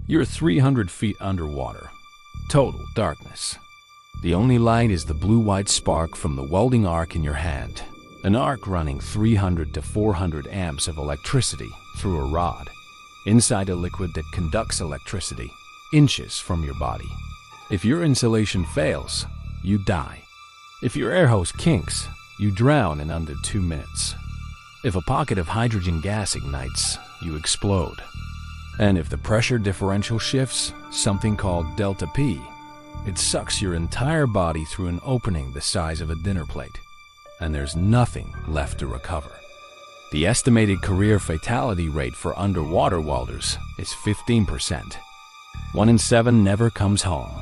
You're 300 feet underwater. Total darkness. The only light is the blue-white spark from the welding arc in your hand. An arc running 300 to 400 amps of electricity through a rod, inside a liquid that conducts electricity inches from your body. If your insulation fails, you die. If your air hose kinks, you drown in under 2 minutes. If a pocket of hydrogen gas ignites, you explode. And if the pressure differential shifts, something called delta P, it sucks your entire body through an opening the size of a dinner plate, and there's nothing left to recover. The estimated career fatality rate for underwater welders is 15%. 1 in 7 never comes home.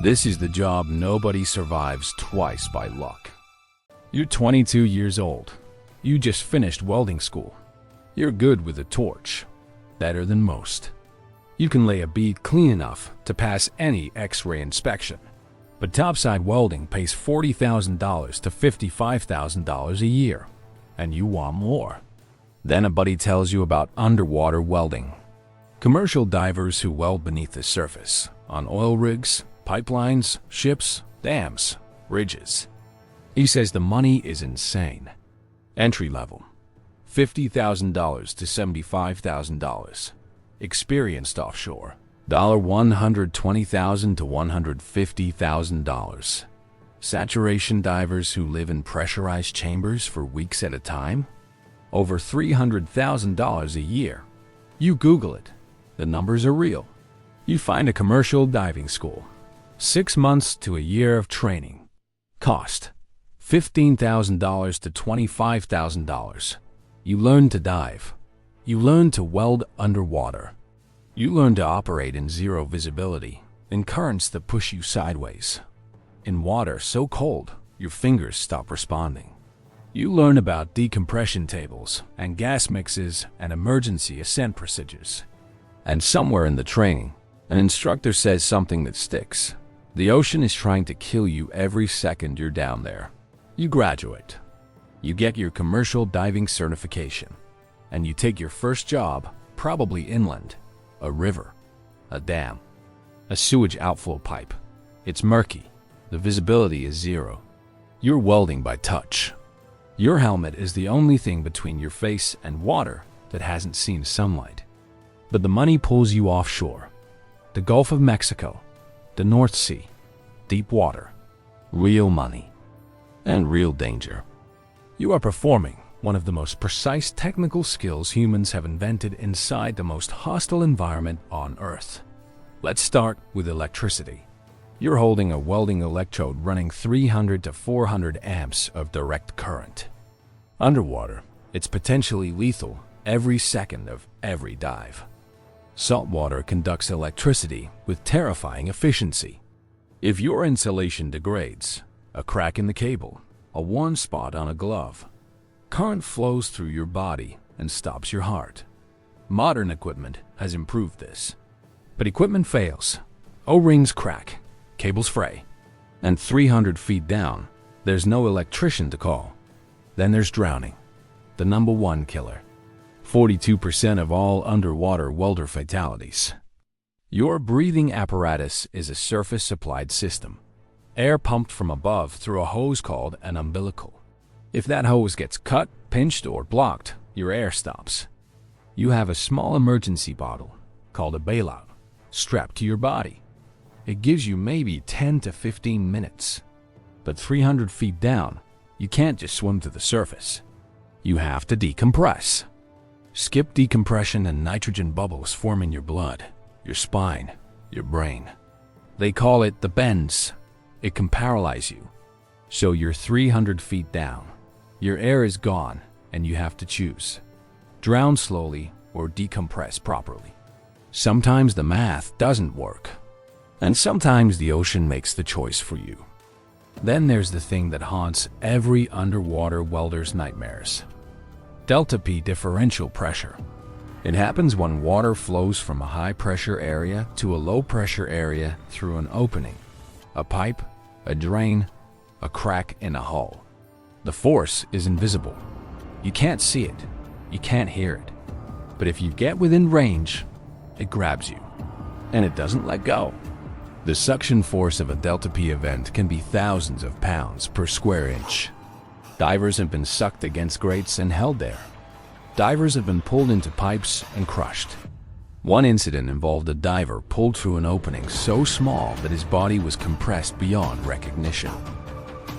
This is the job nobody survives twice by luck. You're 22 years old. You just finished welding school. You're good with a torch. Better than most. You can lay a bead clean enough to pass any X-ray inspection. But topside welding pays $40,000 to $55,000 a year, and you want more. Then a buddy tells you about underwater welding. Commercial divers who weld beneath the surface, on oil rigs, pipelines, ships, dams, bridges. He says the money is insane. Entry level, $50,000 to $75,000. Experienced offshore, $120,000 to $150,000. Saturation divers who live in pressurized chambers for weeks at a time, over $300,000 a year. You Google it. The numbers are real. You find a commercial diving school. 6 months to a year of training. Cost, $15,000 to $25,000. You learn to dive. You learn to weld underwater. You learn to operate in zero visibility, in currents that push you sideways. In water so cold, your fingers stop responding. You learn about decompression tables and gas mixes and emergency ascent procedures. And somewhere in the training, an instructor says something that sticks. The ocean is trying to kill you every second you're down there. You graduate. You get your commercial diving certification. And you take your first job, probably inland. A river, a dam, a sewage outflow pipe. It's murky. The visibility is zero. You're welding by touch. Your helmet is the only thing between your face and water that hasn't seen sunlight. But the money pulls you offshore. The Gulf of Mexico, the North Sea, deep water, real money, and real danger. You are performing one of the most precise technical skills humans have invented inside the most hostile environment on Earth. Let's start with electricity. You're holding a welding electrode running 300 to 400 amps of direct current. Underwater, it's potentially lethal every second of every dive. Salt water conducts electricity with terrifying efficiency. If your insulation degrades, a crack in the cable, a worn spot on a glove, current flows through your body and stops your heart. Modern equipment has improved this. But equipment fails. O-rings crack, cables fray, and 300 feet down, there's no electrician to call. Then there's drowning, the #1 killer. 42% of all underwater welder fatalities. Your breathing apparatus is a surface-supplied system. Air pumped from above through a hose called an umbilical. If that hose gets cut, pinched, or blocked, your air stops. You have a small emergency bottle, called a bailout, strapped to your body. It gives you maybe 10 to 15 minutes. But 300 feet down, you can't just swim to the surface. You have to decompress. Skip decompression and nitrogen bubbles form in your blood, your spine, your brain. They call it the bends. It can paralyze you. So you're 300 feet down. Your air is gone, and you have to choose. Drown slowly or decompress properly. Sometimes the math doesn't work. And sometimes the ocean makes the choice for you. Then there's the thing that haunts every underwater welder's nightmares. Delta P differential pressure. It happens when water flows from a high-pressure area to a low-pressure area through an opening, a pipe, a drain, a crack in a hull. The force is invisible. You can't see it. You can't hear it. But if you get within range, it grabs you. and it doesn't let go. The suction force of a delta P event can be thousands of pounds per square inch. Divers have been sucked against grates and held there. Divers have been pulled into pipes and crushed. One incident involved a diver pulled through an opening so small that his body was compressed beyond recognition.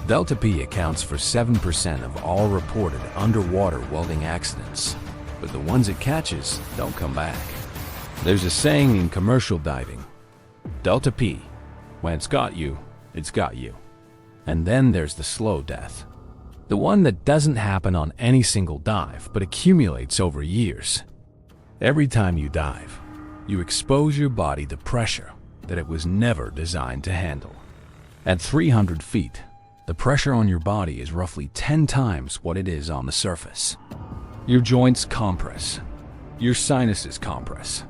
Delta P accounts for 7% of all reported underwater welding accidents, but the ones it catches don't come back. There's a saying in commercial diving, Delta P, when it's got you, it's got you. And then there's the slow death. The one that doesn't happen on any single dive, but accumulates over years. Every time you dive, you expose your body to pressure that it was never designed to handle. At 300 feet, the pressure on your body is roughly 10 times what it is on the surface. Your joints compress. Your sinuses compress.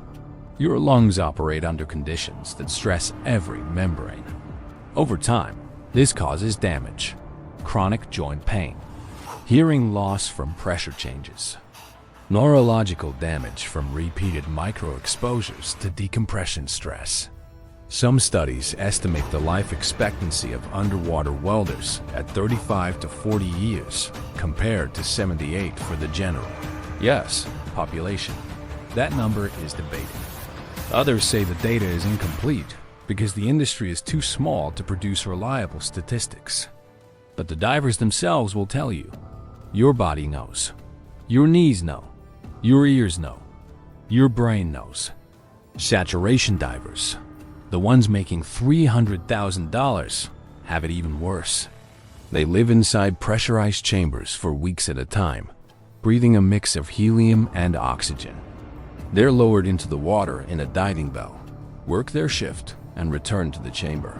Your lungs operate under conditions that stress every membrane. Over time, this causes damage, chronic joint pain, hearing loss from pressure changes, neurological damage from repeated micro-exposures to decompression stress. Some studies estimate the life expectancy of underwater welders at 35 to 40 years, compared to 78 for the general, yes, population. That number is debated. Others say the data is incomplete because the industry is too small to produce reliable statistics. But the divers themselves will tell you, your body knows, your knees know, your ears know, your brain knows. Saturation divers, the ones making $300,000, have it even worse. They live inside pressurized chambers for weeks at a time, breathing a mix of helium and oxygen. They're lowered into the water in a diving bell, work their shift, and return to the chamber.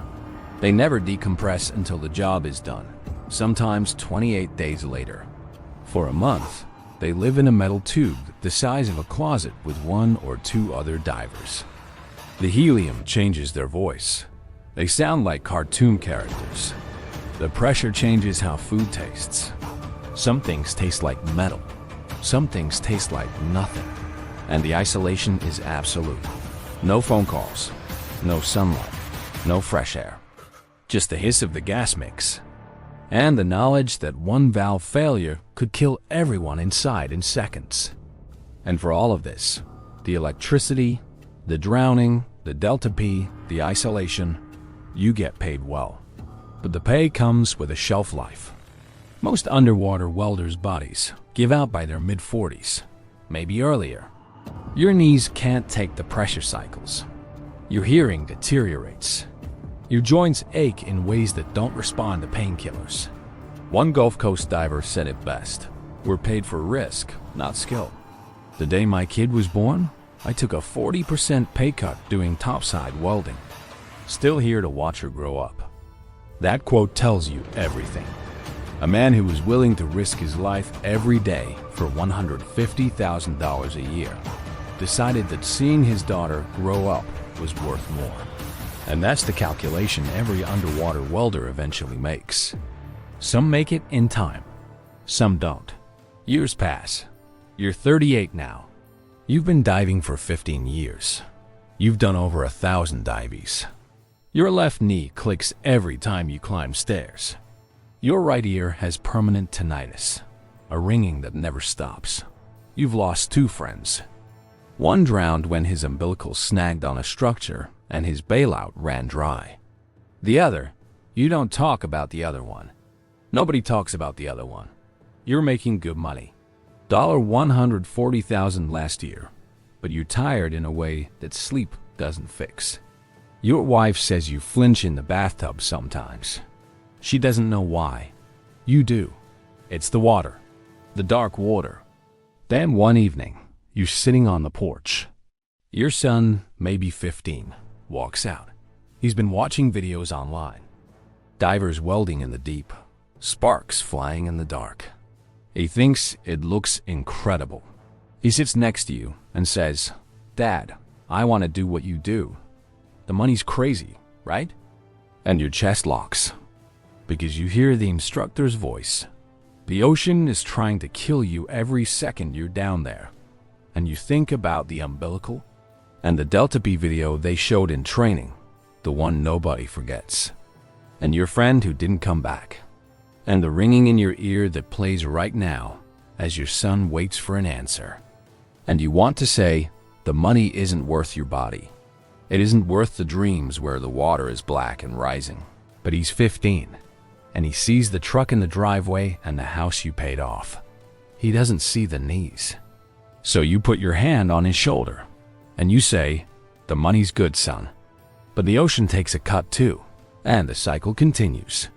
They never decompress until the job is done, sometimes 28 days later. For a month, they live in a metal tube the size of a closet with 1 or 2 other divers. The helium changes their voice. They sound like cartoon characters. The pressure changes how food tastes. Some things taste like metal. Some things taste like nothing. And the isolation is absolute. No phone calls, no sunlight, no fresh air. Just the hiss of the gas mix. And the knowledge that one valve failure could kill everyone inside in seconds. And for all of this, the electricity, the drowning, the delta P, the isolation, you get paid well. But the pay comes with a shelf life. Most underwater welders' bodies give out by their mid-40s, maybe earlier. Your knees can't take the pressure cycles. Your hearing deteriorates. Your joints ache in ways that don't respond to painkillers. One Gulf Coast diver said it best, "We're paid for risk, not skill." The day my kid was born, I took a 40% pay cut doing topside welding. Still here to watch her grow up. That quote tells you everything. A man who was willing to risk his life every day for $150,000 a year decided that seeing his daughter grow up was worth more. And that's the calculation every underwater welder eventually makes. Some make it in time, some don't. Years pass. You're 38 now. You've been diving for 15 years. You've done over 1,000 dives. Your left knee clicks every time you climb stairs. Your right ear has permanent tinnitus, a ringing that never stops. You've lost 2 friends. One drowned when his umbilical snagged on a structure and his bailout ran dry. The other, you don't talk about the other one. Nobody talks about the other one. You're making good money. $140,000 last year, but you're tired in a way that sleep doesn't fix. Your wife says you flinch in the bathtub sometimes. She doesn't know why. You do. It's the water. The dark water. Then one evening, you're sitting on the porch. Your son, maybe 15, walks out. He's been watching videos online. Divers welding in the deep. Sparks flying in the dark. He thinks it looks incredible. He sits next to you and says, "Dad, I want to do what you do. The money's crazy, right?" And your chest locks, because you hear the instructor's voice. The ocean is trying to kill you every second you're down there. And you think about the umbilical And the Delta B video they showed in training, the one nobody forgets. And your friend who didn't come back. And the ringing in your ear that plays right now as your son waits for an answer. And you want to say, the money isn't worth your body. It isn't worth the dreams where the water is black and rising. But he's 15, and he sees the truck in the driveway and the house you paid off. He doesn't see the knees. So you put your hand on his shoulder, and you say, the money's good, son. But the ocean takes a cut too, and the cycle continues.